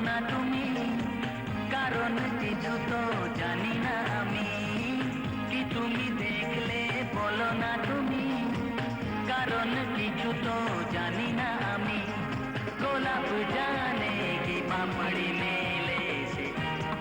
না তুমি, কারণ কিছু তো জানি না আমি। কি তুমি দেখলে বলো না তুমি, কারণ কিছু তো জানি না আমি। গোলাপ জানে কি পাপড়ি মেলে সে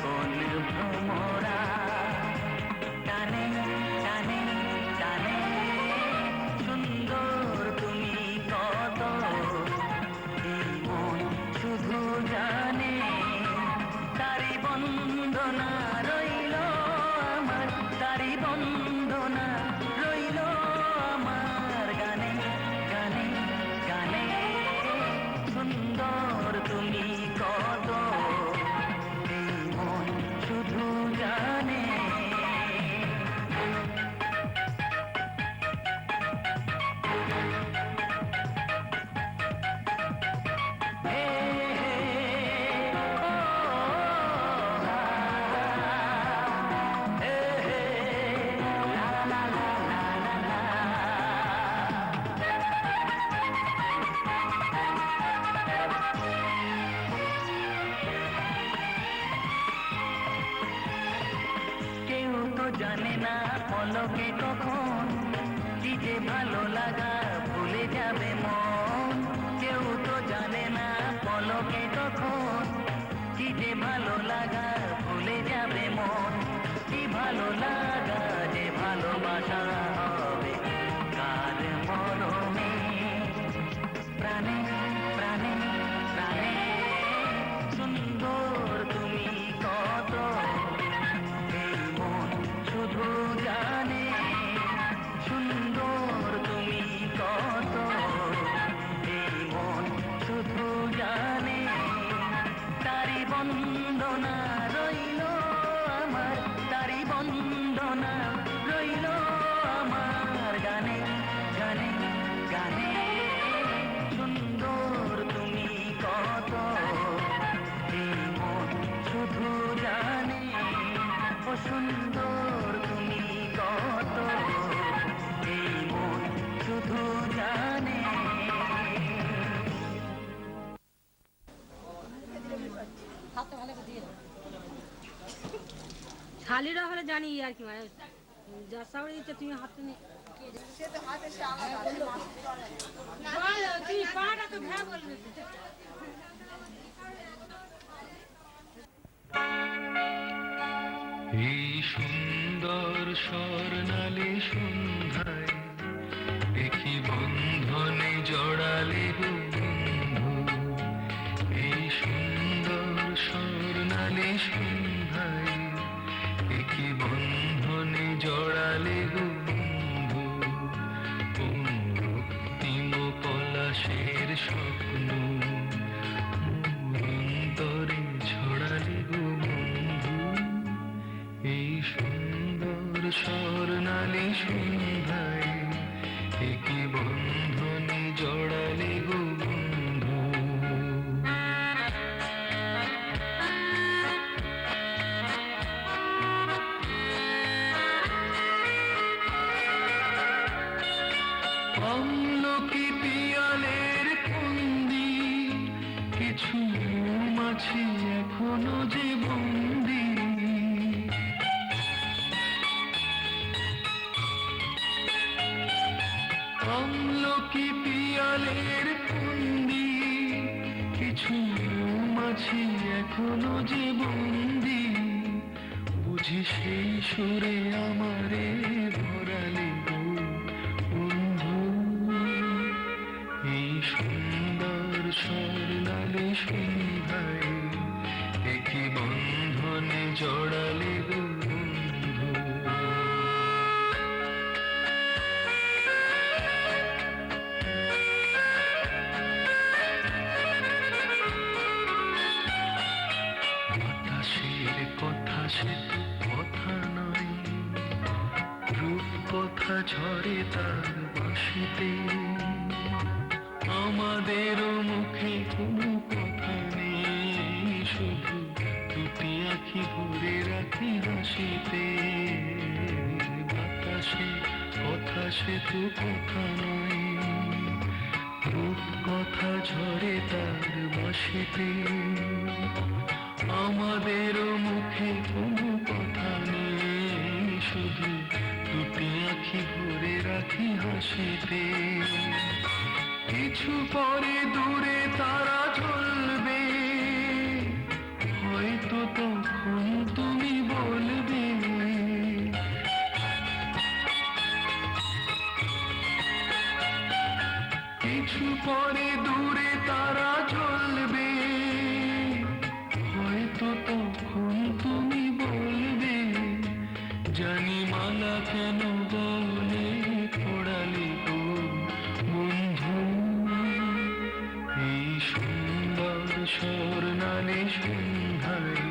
কোন ভ্রমরা, টানে টানে টানে সুন্দর তুমি কত, এই মন শুধু জানে। তারি বন্দনা রইল আমার, তারি বন্দনা রইল আমার গানে গানে গানে। সুন্দর তুমি কত, এই মন শুধু জানে। কেউ তো জানে না পলকে কখন কি যে ভালো লাগা ভুলে যাবে মন। কেউ তো জানে না পলকে কখন কি যে ভালো লাগা ভুলে যাবে মন। কি ভালো লাগা যে ভালোবাসা হবে কার মরমে, প্রাণে প্রাণে প্রাণে। সুন্দর তুমি কত, এই মন শুধু জানে। সুন্দর তুমি কত, এই মন শুধু জানে। তারি বন্দনা রইল আমার, তারি বন্দনা রইল আমার গানে গানে গানে। সুন্দর তুমি কত, এই মন শুধু জানে। ও সুন্দর তুমি কত, এই মন শুধু জানে। শালিরা হলে জানি আর কি, মানে যার সামনে দিচ্ছে তুমি হাতে নিয়ে তুমি পাটা তো ভ্যা বলবে। এই সুন্দর স্বর্ণালী সন্ধ্যায় একই বন্ধনে জড়ালে গো বন্ধু। এই সুন্দর স্বর্ণালী সন্ধ্যায় একই বন্ধনে জড়ালে গো বন্ধু। অন্তিম পলাশের স্বপ্ন অন্তরে ছড়ালে গো বন্ধু। এই সুন্দর স্বর্ণালী সন্ধ্যায় একই বন্ধনে জড়ালে গো বন্ধু। আমলকি পিয়ালের ফন্দি, কিছু মৌমাছি এখনো যে বন্দি। আমলকি পিয়ালের ফন্দি, কিছু মৌমাছি এখনো যে বন্দি। বুঝি সেই সুরে আমারে ভরালে গো বন্ধু। এই সুন্দর স্বর্ণালী সন্ধ্যায় একই বন্ধনে জড়ালে গো বন্ধু। বাতাসের কথা সে কথা নয়, রূপ কথা ঝরে তার বাঁশিতে। আমাদেরও মুখে কোনো কথা নেই, শুধু দুটি আঁখি ভরে রাখি হাসিতে। বাতাসে কথা সে তো কথা নয়, রূপকথা ঝরে তার বাঁশিতে, আমাদেরও মুখে কোনো কথা নেই, শুধু দুটি আঁখি ভরে রাখি হাসিতে। কিছু পরে দূরে তারা জ্বলবে, হয়তো তখন তুমি বলবে, কিছু পরে দূরে তারা জ্বলবে, হয়তো তখন তুমি বলবে, জানি মালা কেন বলে পড়ালি গো বন্ধু, এই সুন্দর স্বর্ণালী সন্ধ্যায়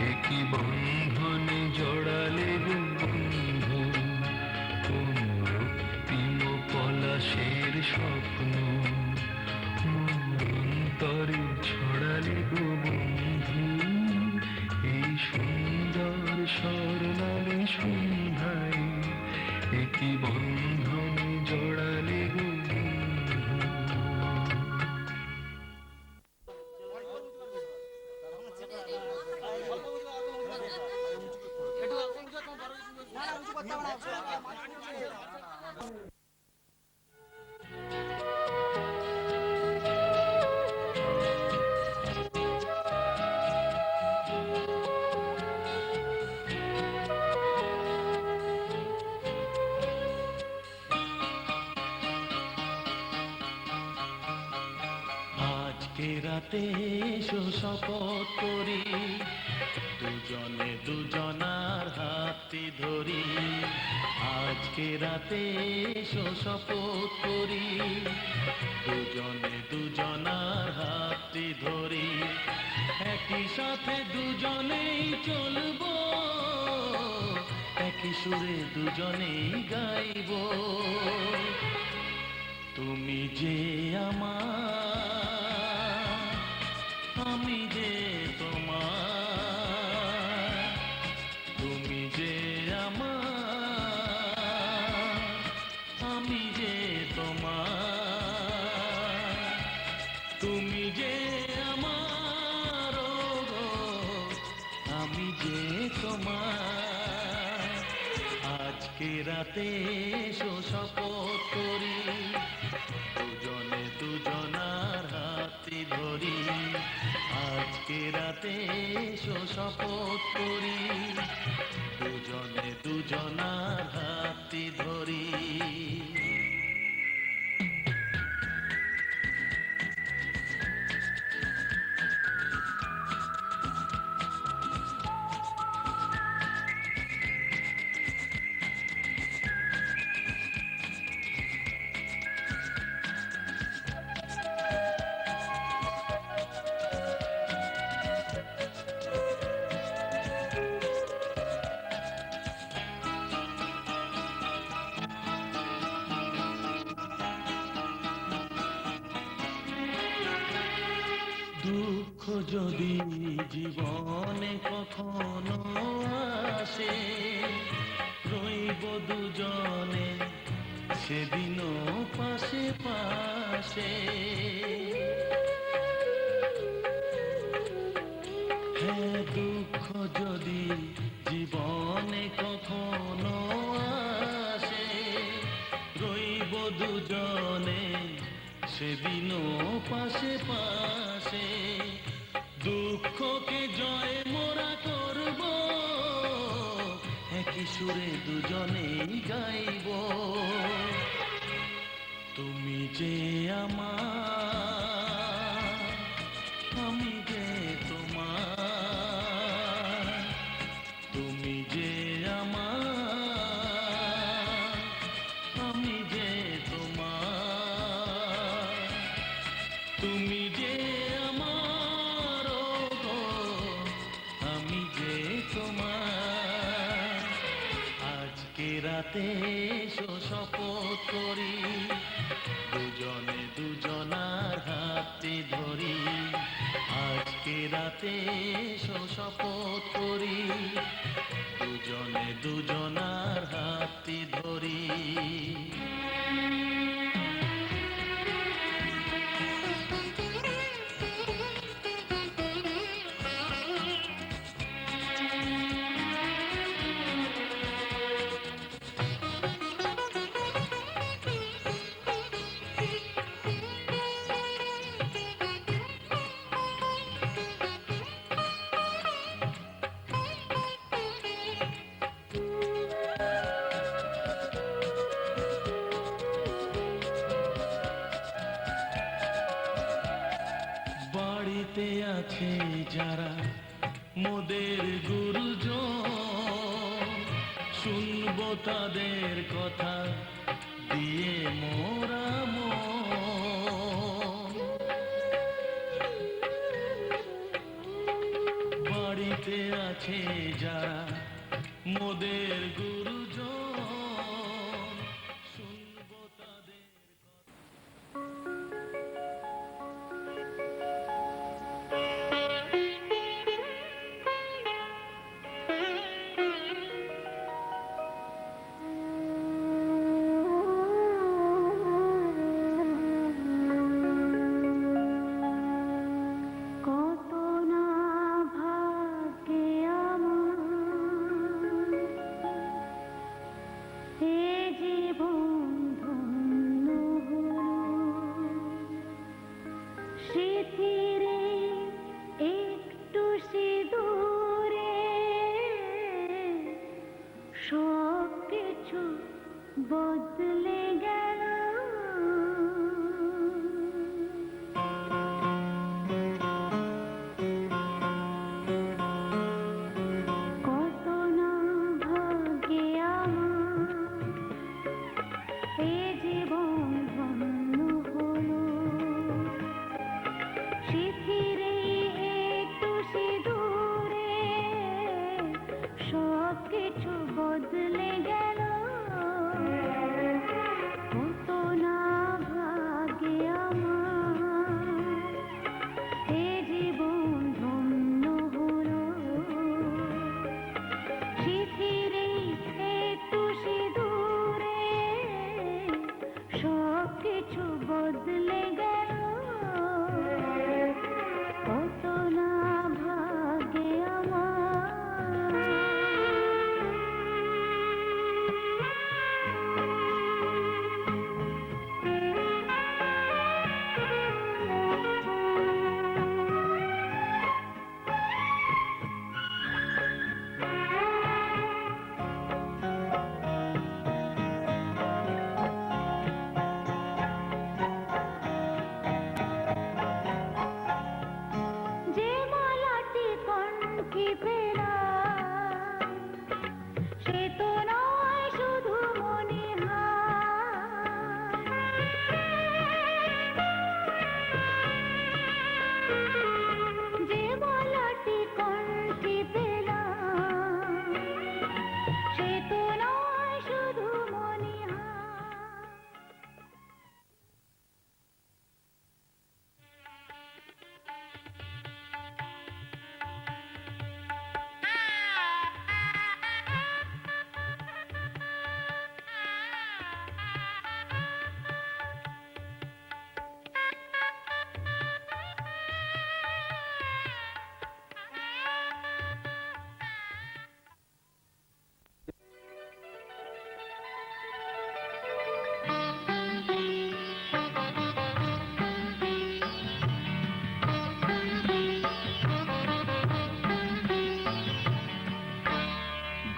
একই বন্ধনে জড়ালে গো বন্ধু, কোন রক্তিম পলাশের স্বপ্ন মন অন্তরে ছড়ালে গো বন্ধু, এই সুন্দর স্বর্ণালী সন্ধ্যায় একই বন্ধনে জড়ালে গো বন্ধু। আজকে রাতে এসো শপথ করি, দুজনে দুজনার হাতটি ধরি। আজকে রাতে এসো শপথ করি, দুজনে দুজনার হাতটি ধরি। একই সাথে দুজনেই চলবো, একই সুরে দুজনেই গাইব। তুমি যে আমার, আমি যে তোমার। তুমি যে আমার, আমি যে তোমার। তুমি যে আমার, গো আমি যে তোমার। আজকে রাতে এসো শপথ করি, দুজনে দুজনার হাতটি ধরি। আজকে রাতে এসো শপথ করি, দুজনে দুজনার হাতটি ধরি। দুঃখ যদি জীবনে কখনো আসে, রইব দুজনে সেদিনও পাশে পাশে। হ্যাঁ, দুঃখ যদি জীবনে কখনো আসে, রইব দুজনে সেদিনও পাশে পাশে। দুঃখকে জয় মোরা করব, একই সুরে দুজনেই গাইব। তুমি যে আমার, আমি যে তোমার। তুমি যে আমার, আমি যে তোমার। তুমি যে আমার, গো আমি যে তোমার। আজকে রাতে এসো শপথ করি, দুজনে দুজনার হাতটি ধরি। আজকে রাতে এসো শপথ করি, দুজনে দুজনার হাতটি ধরি। বাড়িতে আছে যারা মোদের গুরুজন, শুনবো তাদের কথা দিয়ে মোরা মন। বাড়িতে আছে যারা মোদের গুরুজন, শুনবো তাদের কত না ভাগ্যে আমার এ জীবন ধন্য হলো, স্মৃতিরে একটু সিঁদুরে সব কিছু বদলে গেল। কত না ভাগ্যে আমার এ জীবন ধন্য হলো, স্মৃতিরে একটু সিঁদুরে সব কিছু বদলে গেল। কত না ভাগ্যে আমার এ জীবন ধন্য হলো, স্মৃতিরে একটু সিঁদুরে সব কিছু বদলে গেল। কত না ভাগ্যে আমার। যে মালাটি কণ্ঠে পেলাম সে তো নয় শুধু মণিহার, যে মালাটি কণ্ঠে পেলাম সে তো নয় শুধু মণিহার।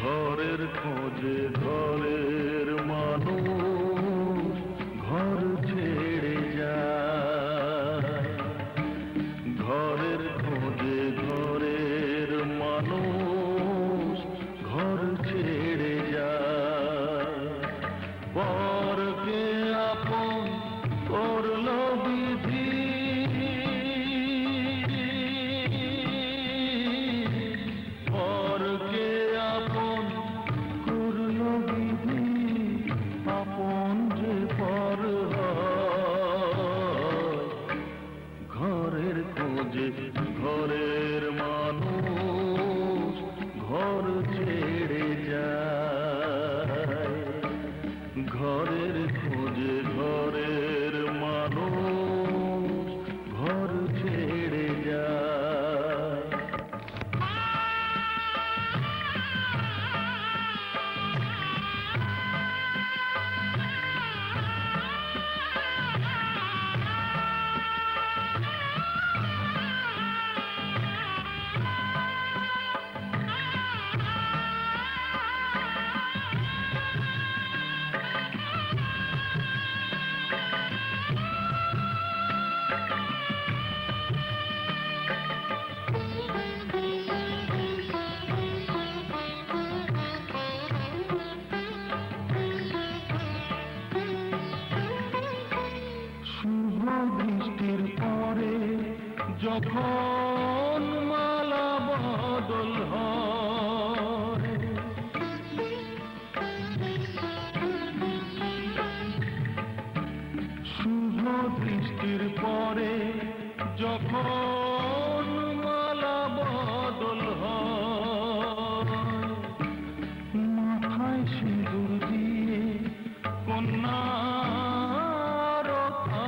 ঘরের খোঁজে ঘরের মানুষ ঘর ছেড়ে যায়, ঘরের খোঁজে ঘরের মানুষ ঘর ছেড়ে যায়। পরকে আপন করলো বিধি, পরকে আপন করলো বিধি। যখন মালা বদল হয়, শুভ দৃষ্টির পরে যখন মালা বদল হয়, মাথায় সিঁদুর দিয়ে কন্যার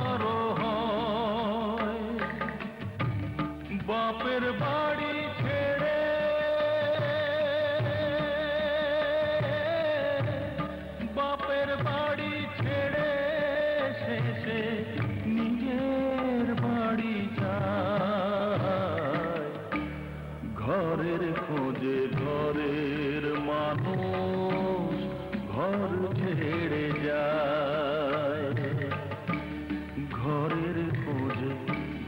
আরো হয়, বাপের বাড়ি ছেড়ে বাপের বাড়ি ছেড়ে শেষে নিজের বাড়ি যায়, ঘরের খোঁজে ঘরের মানুষ ঘর ছেড়ে যায়, ঘরের খোঁজে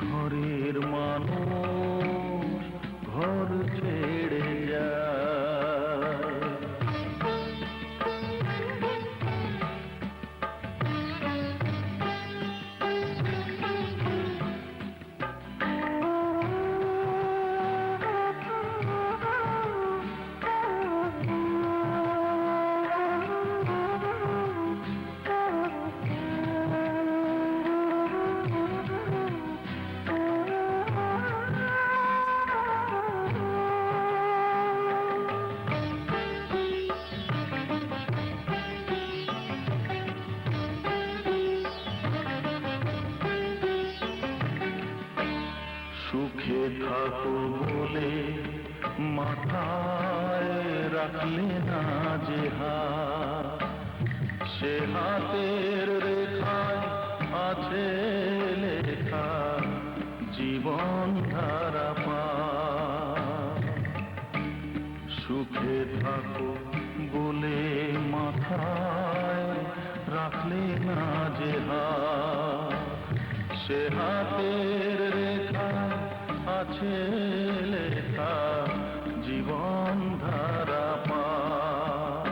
ঘরের মানুষ ঘর ছেড়ে যায়। সুখে থাকো বলে মাথায় রাখলে না যে হাত, সে হাতের রেখায় আছে লেখা জীবন ধারা পার। সুখে থাকো বলে মাথায় রাখলে না যে হাত, সে হাতের রেখা আছে লেখা জীবন ধারা পার।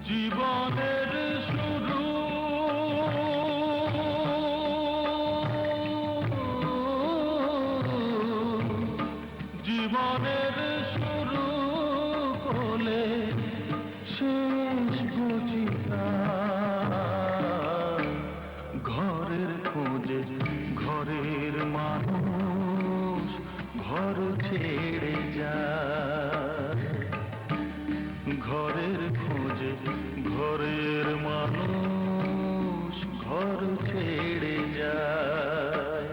জীবনের শুরু জীবনের শুরু করলে শেষ বুঝিতা, ঘরের খোঁজে ঘরের মানুষ ঘর ছেড়ে যায়, ঘরের খোঁজে ঘরের মানুষ ঘর ছেড়ে যায়।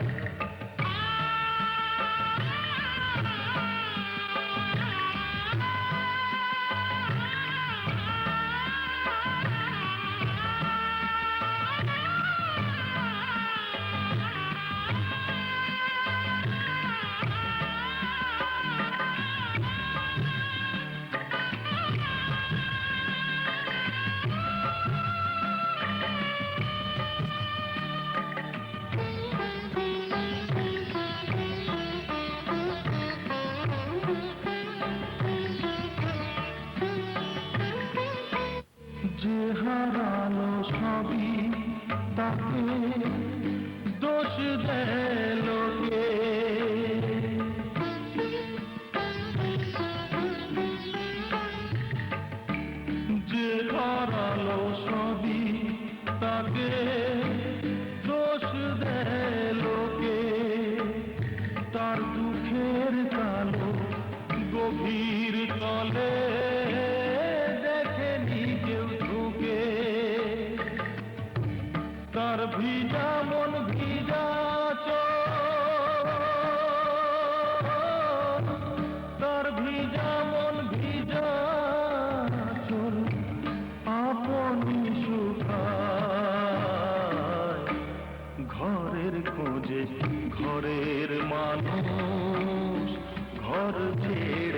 যে হারালো সবই তাকে দোষ দেয় লোকে, যে হারালো সবই তাকে দোষ দেয় লোকে, তার দুঃখের কালো গভীর তলে দেখেনি কেউ ঢুকে, তার ভিজা মন ভিজা চোখ, তার ভিজা মন ভিজা চোখ আপনি শুকায়, ঘরের খোঁজে ঘরের মানুষ ঘর ছেড়ে